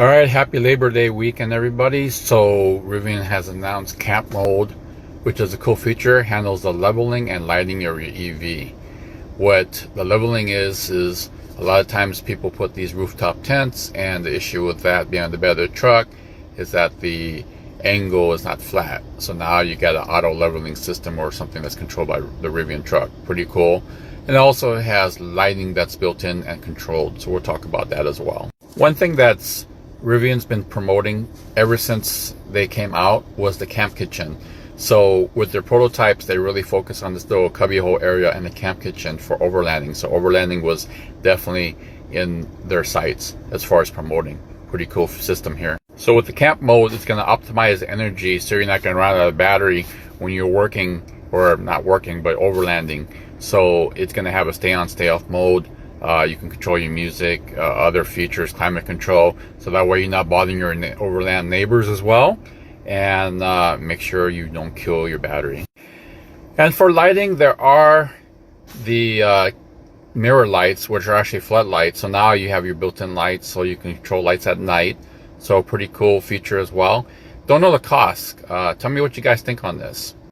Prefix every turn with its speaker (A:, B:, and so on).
A: All right, happy Labor Day weekend, everybody. So Rivian has announced camp mode, which is a cool feature, handles the leveling and lighting your EV. What the leveling is a lot of times people put these rooftop tents, and the issue with that being on the bed of the truck is that the angle is not flat. So now you got an auto leveling system or something that's controlled by the Rivian truck. Pretty cool. And it also has lighting that's built in and controlled. So we'll talk about that as well. One thing that's Rivian's been promoting ever since they came out was the camp kitchen. So with their prototypes, they really focus on this little cubbyhole area and the camp kitchen for overlanding. So overlanding was definitely in their sights as far as promoting. Pretty cool system here. So with the camp mode, it's going to optimize energy so you're not going to run out of battery when you're working, or not working, but overlanding. So it's going to have a stay on, stay off mode. You can control your music, other features, climate control, so that way you're not bothering your overland neighbors as well, and make sure you don't kill your battery. And for lighting, there are the mirror lights, which are actually floodlights. So now you have your built-in lights, so you can control lights at night. So pretty cool feature as well. Don't know the cost. Tell me what you guys think on this.